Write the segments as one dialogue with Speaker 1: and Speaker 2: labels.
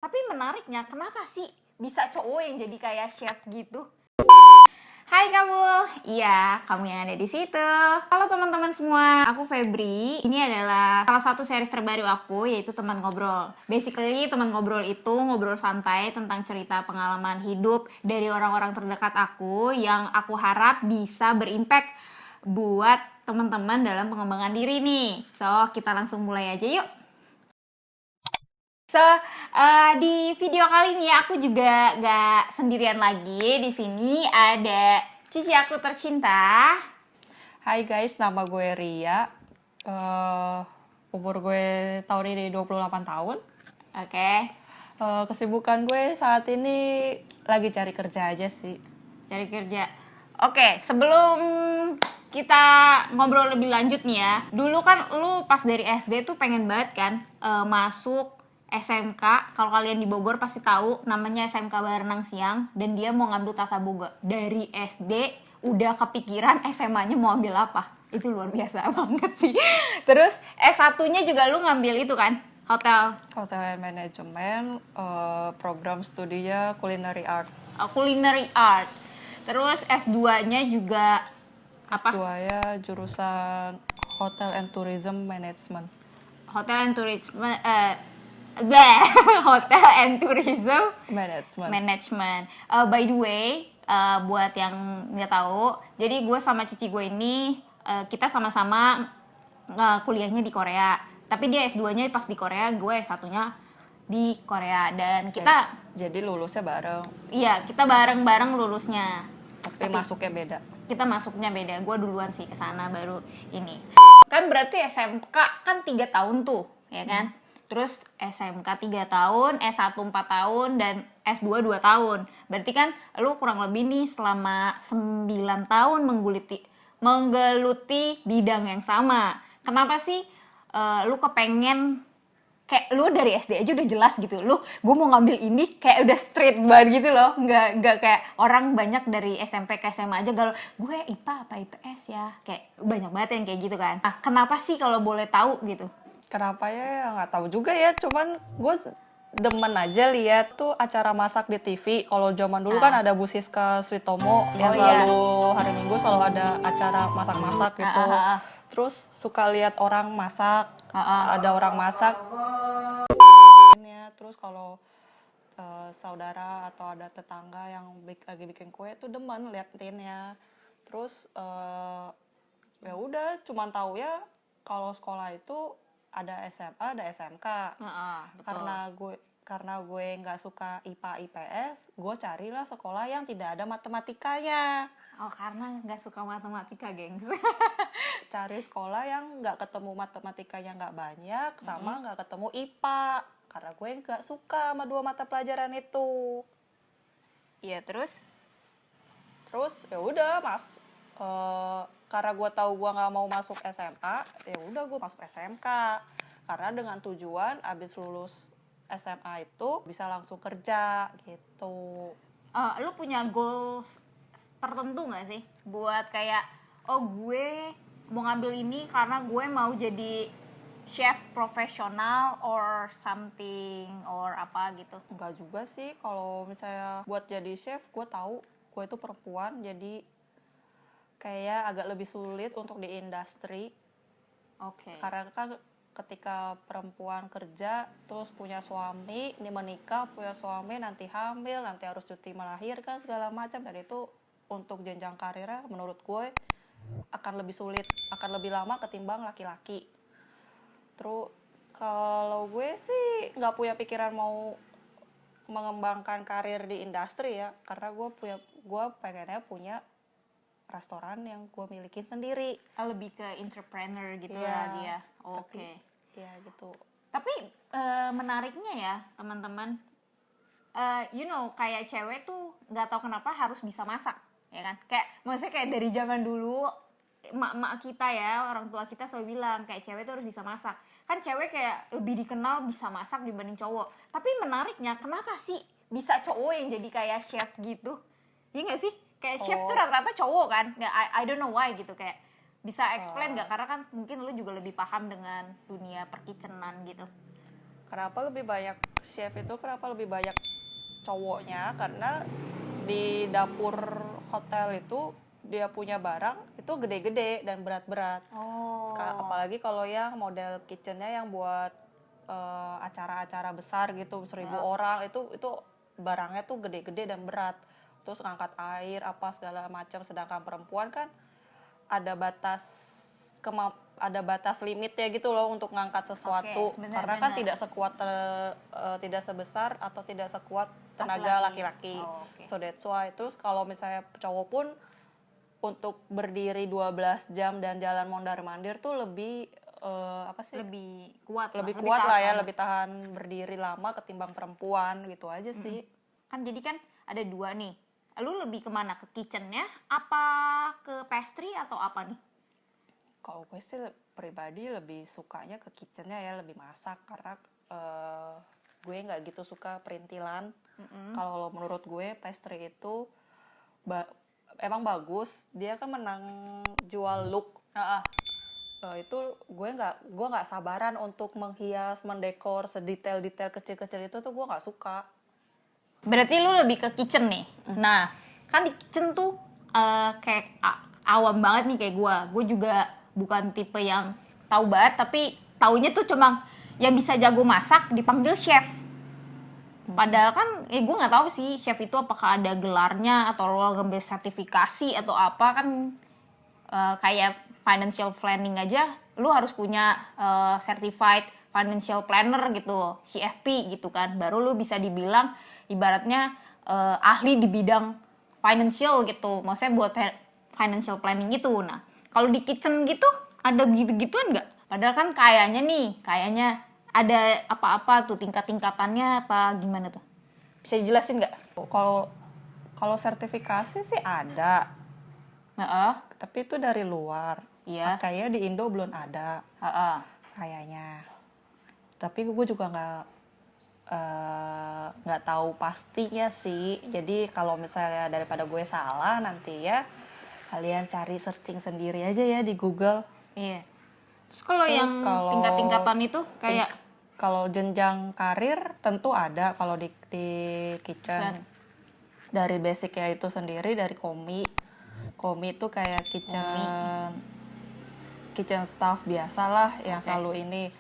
Speaker 1: Tapi menariknya, kenapa sih bisa cowok yang jadi kayak chef gitu? Hai kamu, iya kamu yang ada di situ. Halo teman-teman semua, aku Febri. Ini adalah salah satu series terbaru aku, yaitu Teman Ngobrol. Basically teman ngobrol itu ngobrol santai tentang cerita pengalaman hidup dari orang-orang terdekat aku yang aku harap bisa berimpact buat teman-teman dalam pengembangan diri nih. So kita langsung mulai aja yuk. Di video kali ini aku juga gak sendirian lagi. Di sini ada cici aku tercinta.
Speaker 2: Hai guys, nama gue Ria. Umur gue tahun ini 28 tahun.
Speaker 1: Oke.
Speaker 2: Kesibukan gue saat ini lagi cari kerja aja sih.
Speaker 1: Cari kerja. Oke, sebelum kita ngobrol lebih lanjut nih ya. Dulu kan lu pas dari SD tuh pengen banget kan masuk SMK. Kalau kalian di Bogor pasti tahu namanya SMK Barenang Siang, dan dia mau ngambil tata boga. Dari SD udah kepikiran SMA-nya mau ambil apa. Itu luar biasa banget sih. Terus S1-nya juga lu ngambil itu kan? Hotel
Speaker 2: Manajemen, program studinya Culinary Art.
Speaker 1: Culinary Art. Terus S2-nya juga apa?
Speaker 2: S2-nya jurusan Hotel and Tourism Management.
Speaker 1: Hotel and Tourism Hotel and Tourism Management. By the way, buat yang nggak tahu, jadi gue sama cici gue ini kita sama-sama kuliahnya di Korea. Tapi dia S2-nya pas di Korea, gue S1-nya di Korea, dan kita
Speaker 2: jadi lulusnya bareng.
Speaker 1: Iya, kita bareng-bareng lulusnya.
Speaker 2: Tapi masuknya beda.
Speaker 1: Kita masuknya beda. Gue duluan sih ke sana baru ini. Kan berarti SMK kan 3 tahun tuh, ya kan? Terus SMK 3 tahun, S1 4 tahun, dan S2 2 tahun. Berarti kan lu kurang lebih nih selama 9 tahun menggeluti bidang yang sama. Kenapa sih lu kepengen, kayak lu dari SD aja udah jelas gitu, gue mau ngambil ini, kayak udah straight banget gitu loh, nggak kayak orang banyak dari SMP ke SMA aja galau, gue IPA apa IPS ya, kayak banyak banget yang kayak gitu kan. Nah, kenapa sih kalau boleh tahu gitu?
Speaker 2: Kenapa ya nggak tahu juga ya, cuman gue demen aja lihat tuh acara masak di TV. Kalau zaman dulu kan ada Bu Siska Suitomo yang selalu hari Minggu selalu ada acara masak-masak gitu. Terus suka lihat orang masak, ada orang masak. Terus kalau saudara atau ada tetangga yang lagi bikin kue tuh demen liatinnya. Terus ya udah, cuman tahu ya kalau sekolah itu ada SMA, ada SMK. Karena gue nggak suka IPA IPS, gue carilah sekolah yang tidak ada matematikanya.
Speaker 1: Oh, karena nggak suka matematika, gengs.
Speaker 2: Cari sekolah yang nggak ketemu matematikanya nggak banyak, sama nggak ketemu IPA. Karena gue nggak suka sama 2 mata pelajaran itu.
Speaker 1: Iya, terus
Speaker 2: Ya udah karena gue tahu gue nggak mau masuk SMA, ya udah gue masuk SMK. Karena dengan tujuan abis lulus SMA itu bisa langsung kerja gitu.
Speaker 1: Lu punya goals tertentu nggak sih buat kayak, oh gue mau ngambil ini karena gue mau jadi chef profesional or something or apa gitu?
Speaker 2: Enggak juga sih, kalau misalnya buat jadi chef, gue tahu gue itu perempuan, jadi kayak agak lebih sulit untuk di industri.
Speaker 1: Oke.
Speaker 2: Karena kan ketika perempuan kerja terus punya suami, ini menikah, punya suami, nanti hamil, nanti harus cuti melahirkan segala macam, dan itu untuk jenjang karirnya menurut gue akan lebih sulit, akan lebih lama ketimbang laki-laki. Terus kalau gue sih nggak punya pikiran mau mengembangkan karir di industri ya, karena gue pengennya punya restoran yang gue milikin sendiri.
Speaker 1: Lebih ke entrepreneur gitu ya dia. Oke.
Speaker 2: Ya gitu.
Speaker 1: Tapi menariknya ya teman-teman, kayak cewek tuh nggak tahu kenapa harus bisa masak, ya kan? Kayak maksudnya kayak dari zaman dulu emak-emak kita ya, orang tua kita selalu bilang kayak cewek tuh harus bisa masak. Kan cewek kayak lebih dikenal bisa masak dibanding cowok. Tapi menariknya, kenapa sih bisa cowok yang jadi kayak chef gitu? Iya nggak sih? Kayak chef tuh rata-rata cowok kan? Ya, I don't know why gitu, kayak bisa explain nggak? Karena kan mungkin lu juga lebih paham dengan dunia perkitchenan gitu.
Speaker 2: Kenapa lebih banyak chef itu? Kenapa lebih banyak cowoknya? Karena di dapur hotel itu dia punya barang itu gede-gede dan berat-berat.
Speaker 1: Oh.
Speaker 2: Apalagi kalau yang model kitchennya yang buat acara-acara besar gitu 1.000 orang itu barangnya tuh gede-gede dan berat. Terus ngangkat air apa segala macam. Sedangkan perempuan kan ada batas limitnya gitu loh untuk ngangkat sesuatu.
Speaker 1: Oke, benar,
Speaker 2: karena kan
Speaker 1: benar.
Speaker 2: tidak sebesar atau tidak sekuat tenaga laki-laki.
Speaker 1: Oh, oke.
Speaker 2: So that's why. Terus kalau misalnya cowok pun untuk berdiri 12 jam dan jalan mondar-mandir tuh lebih
Speaker 1: Lebih kuat
Speaker 2: lebih
Speaker 1: lah,
Speaker 2: kuat lah ya,
Speaker 1: tahan.
Speaker 2: lebih tahan berdiri lama ketimbang perempuan gitu aja sih.
Speaker 1: Kan jadi kan ada dua nih. Lu lebih kemana? Ke kitchennya? Apa ke pastry atau apa nih?
Speaker 2: Kalau gue sih pribadi lebih sukanya ke kitchennya ya, lebih masak karena gue nggak gitu suka perintilan. Kalau menurut gue pastry itu emang bagus, dia kan menang jual look. Itu gue nggak sabaran untuk menghias, mendekor sedetail-detail kecil-kecil itu tuh gue nggak suka.
Speaker 1: Berarti lu lebih ke kitchen nih. Nah, kan di kitchen tuh kayak awam banget nih kayak gue juga bukan tipe yang tahu banget, tapi taunya tuh cuma yang bisa jago masak dipanggil chef. Padahal kan gue nggak tahu sih chef itu apakah ada gelarnya atau lo ngambil sertifikasi atau apa kan. Kayak financial planning aja lu harus punya certified financial planner gitu, CFP gitu kan, baru lu bisa dibilang ibaratnya ahli di bidang financial gitu, maksudnya buat financial planning itu. Nah kalau di kitchen gitu ada gitu-gituan nggak? Padahal kan kayaknya ada apa-apa tuh tingkat-tingkatannya apa gimana tuh, bisa dijelasin nggak?
Speaker 2: Kalau sertifikasi sih ada, tapi itu dari luar.
Speaker 1: Iya.
Speaker 2: Kayaknya di Indo belum ada. Kayaknya. Tapi gue juga nggak tahu pastinya sih. Jadi kalau misalnya daripada gue salah nanti ya kalian cari searching sendiri aja ya di Google.
Speaker 1: Iya. Terus kalau yang tingkat-tingkatan itu kayak
Speaker 2: kalau jenjang karir tentu ada kalau di kitchen. Dari basicnya itu sendiri dari komi itu kayak kitchen staff biasalah yang selalu ini,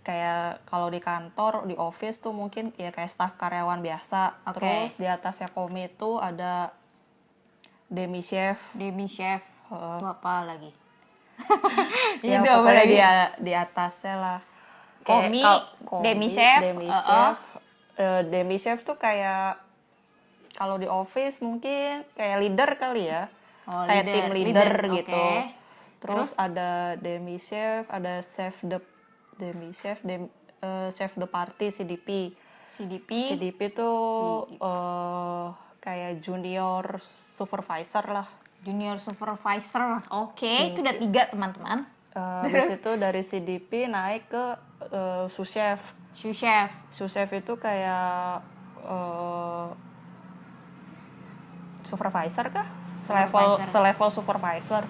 Speaker 2: kayak kalau di kantor di office tuh mungkin ya kayak staff karyawan biasa. Terus di atasnya komi itu ada demi chef
Speaker 1: itu apa lagi?
Speaker 2: Ya pokoknya di atasnya lah
Speaker 1: komi, demi chef.
Speaker 2: Demi chef tuh kayak kalau di office mungkin kayak leader kali ya. Kayak tim leader gitu. Terus ada demi chef, ada chef de party, CDP. CDP tuh kayak junior supervisor lah.
Speaker 1: Junior supervisor. Oke, itu udah 3 teman-teman.
Speaker 2: Habis itu dari CDP naik ke sous chef. Sous chef itu kayak supervisor kah? Selevel supervisor.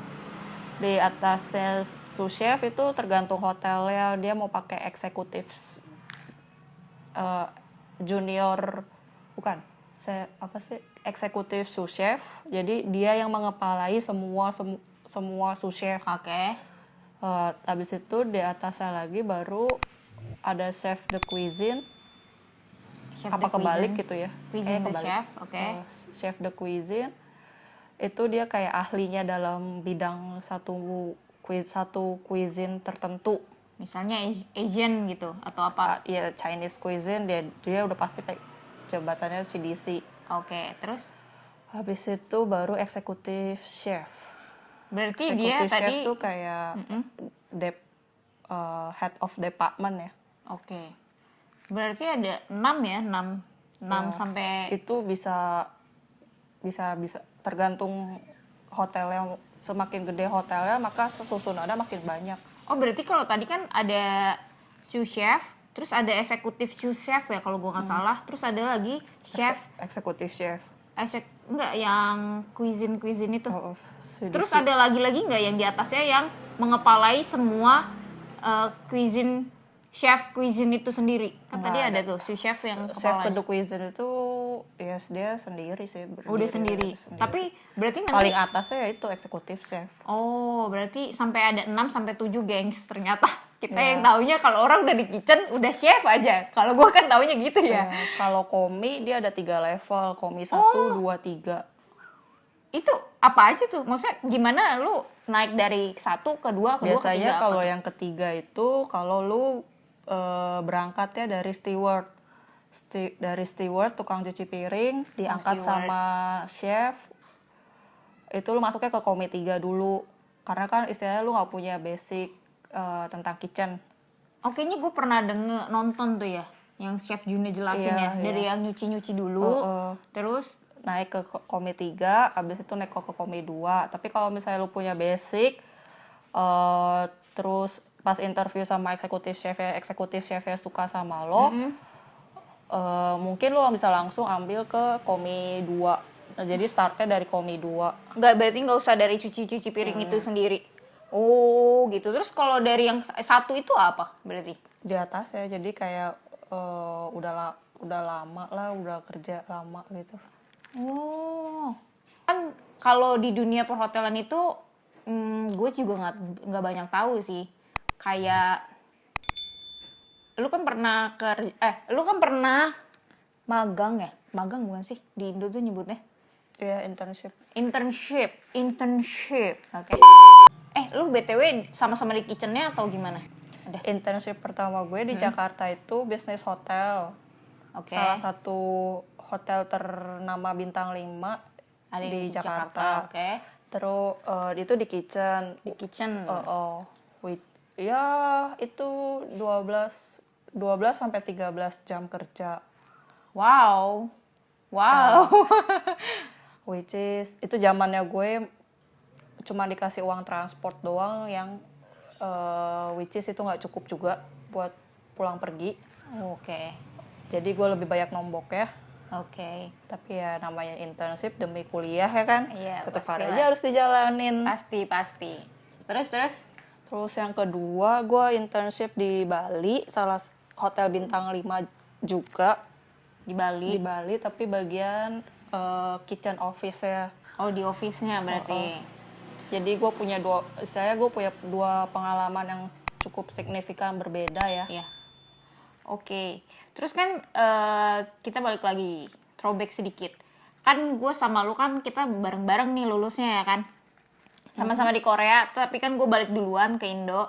Speaker 2: Di atasnya sous chef itu tergantung hotelnya, dia mau pakai eksekutif junior bukan eksekutif sous chef, jadi dia yang mengepalai semua sous chef. Habis itu di atasnya lagi baru ada chef de cuisine. Kebalik gitu ya?
Speaker 1: Cuisine de chef,
Speaker 2: chef de cuisine itu dia kayak ahlinya dalam bidang satu cuisine tertentu.
Speaker 1: Misalnya Asian gitu atau apa?
Speaker 2: Ya Chinese cuisine dia udah pasti jabatannya CDC.
Speaker 1: Terus?
Speaker 2: Habis itu baru eksekutif chef.
Speaker 1: Berarti dia tadi
Speaker 2: chef tuh kayak head of department ya.
Speaker 1: Berarti ada 6 ya, 6 sampai
Speaker 2: itu bisa tergantung hotelnya, semakin gede hotelnya maka susunannya makin banyak.
Speaker 1: Berarti kalau tadi kan ada sous chef, terus ada eksekutif sous chef ya kalau gue nggak salah, terus ada lagi chef
Speaker 2: eksekutif chef.
Speaker 1: Enggak yang cuisine itu. Terus
Speaker 2: CDC.
Speaker 1: ada lagi nggak yang di atasnya yang mengepalai semua cuisine chef cuisine itu sendiri? Kan
Speaker 2: Nggak
Speaker 1: tadi ada
Speaker 2: ada.
Speaker 1: tuh si chef yang
Speaker 2: Chef
Speaker 1: kepalanya.
Speaker 2: Keduk Cuisine itu ya dia sendiri sih,
Speaker 1: Udah
Speaker 2: berdiri
Speaker 1: sendiri. Tapi berarti nanti
Speaker 2: paling atasnya ya itu eksekutif chef.
Speaker 1: oh, berarti sampai ada 6 sampai 7 gengs ternyata. Kita
Speaker 2: Iya.
Speaker 1: yang taunya kalau orang udah di kitchen udah chef aja. Kalau gua kan taunya gitu ya.
Speaker 2: Ya, kalau komi dia ada 3 level, komi 1,
Speaker 1: Oh.
Speaker 2: 2, 3.
Speaker 1: Itu apa aja tuh? Maksudnya gimana lu naik dari 1 ke 2 ke 2 ke 3
Speaker 2: Biasanya
Speaker 1: apa?
Speaker 2: kalau yang ketiga itu kalau lu berangkatnya dari steward. Dari steward tukang cuci piring diangkat
Speaker 1: steward.
Speaker 2: sama chef. Itu lu masuknya ke komi 3 dulu. Karena kan istilahnya lu nggak punya basic tentang kitchen.
Speaker 1: Oh, kayaknya gue pernah nonton tuh ya, yang Chef Juna jelasin
Speaker 2: Iya,
Speaker 1: ya, dari
Speaker 2: iya.
Speaker 1: yang nyuci-nyuci dulu, terus
Speaker 2: Naik ke komi 3, abis itu naik ke komi 2. Tapi kalau misalnya lu punya basic, terus pas interview sama eksekutif chefnya suka sama lo, mungkin lo bisa langsung ambil ke komi 2. Nah, jadi startnya dari komi 2.
Speaker 1: berarti nggak usah dari cuci-cuci piring itu sendiri. Oh gitu. Terus kalau dari yang 1 itu apa berarti?
Speaker 2: Di atas ya, jadi kayak udah lama lah, udah kerja lama gitu.
Speaker 1: Oh, kan kalau di dunia perhotelan itu, gue juga nggak banyak tahu sih. Kayak lu kan pernah magang ya? Magang bukan sih di Indo tuh nyebutnya?
Speaker 2: Iya, internship.
Speaker 1: Internship. Oke. Lu BTW sama-sama di kitchen-nya atau gimana? Ada.
Speaker 2: Internship pertama gue di Jakarta itu bisnis hotel.
Speaker 1: Oke.
Speaker 2: Salah satu hotel ternama bintang 5
Speaker 1: Ada
Speaker 2: di Jakarta.
Speaker 1: Oke.
Speaker 2: Terus itu di kitchen.
Speaker 1: Di kitchen.
Speaker 2: Ya itu 12 sampai 13 jam kerja.
Speaker 1: Wow.
Speaker 2: Which is itu zamannya gue cuma dikasih uang transport doang yang which is itu nggak cukup juga buat pulang pergi.
Speaker 1: Oke.
Speaker 2: Jadi gue lebih banyak nombok ya.
Speaker 1: Oke.
Speaker 2: Tapi ya namanya internship demi kuliah ya kan.
Speaker 1: Iya,
Speaker 2: Tetap
Speaker 1: pastilah.
Speaker 2: aja harus dijalanin.
Speaker 1: Pasti. Terus
Speaker 2: Yang kedua gue internship di Bali, salah hotel bintang 5 juga.
Speaker 1: di Bali.
Speaker 2: Di Bali tapi bagian kitchen office ya.
Speaker 1: Oh, di office-nya berarti.
Speaker 2: Jadi gue punya dua pengalaman yang cukup signifikan berbeda ya.
Speaker 1: Iya. Oke. Terus kan kita balik lagi, throwback sedikit. Kan gue sama lu kan kita bareng-bareng nih lulusnya ya kan. Sama-sama di Korea, tapi kan gue balik duluan ke Indo.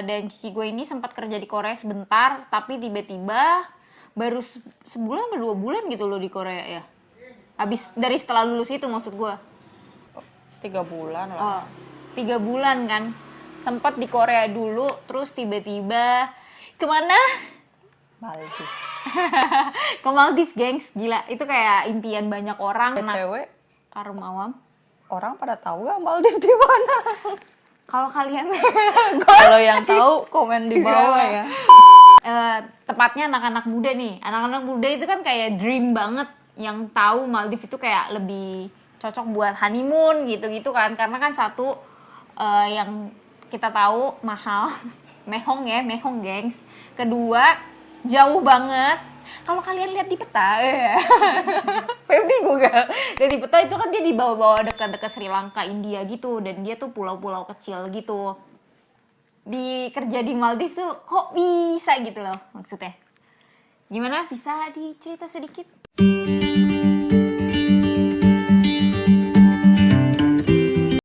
Speaker 1: Dan cici gue ini sempat kerja di Korea sebentar, tapi tiba-tiba baru sebulan atau 2 bulan gitu loh di Korea ya. Habis dari setelah lulus itu maksud gue.
Speaker 2: 3 bulan lah.
Speaker 1: 3 bulan kan. Sempat di Korea dulu, terus tiba-tiba kemana?
Speaker 2: Maldives.
Speaker 1: Ke Maldives, gengs. Gila, itu kayak impian banyak orang.
Speaker 2: BTW,
Speaker 1: Karum awam.
Speaker 2: orang pada tahu gak Maldives di mana?
Speaker 1: Kalau kalian
Speaker 2: Kalau yang tahu komen di bawah ya.
Speaker 1: tepatnya anak-anak muda nih. Anak-anak muda itu kan kayak dream banget, yang tahu Maldives itu kayak lebih cocok buat honeymoon gitu-gitu kan. Karena kan satu yang kita tahu mahal. Mehong gengs. Kedua, jauh banget. Kalau kalian lihat di peta, Febri Google. Dan di peta itu kan dia di bawah-bawah dekat-dekat Sri Lanka, India gitu, dan dia tuh pulau-pulau kecil gitu. Di kerja di Maldives tuh kok bisa gitu loh maksudnya. Gimana, bisa dicerita sedikit?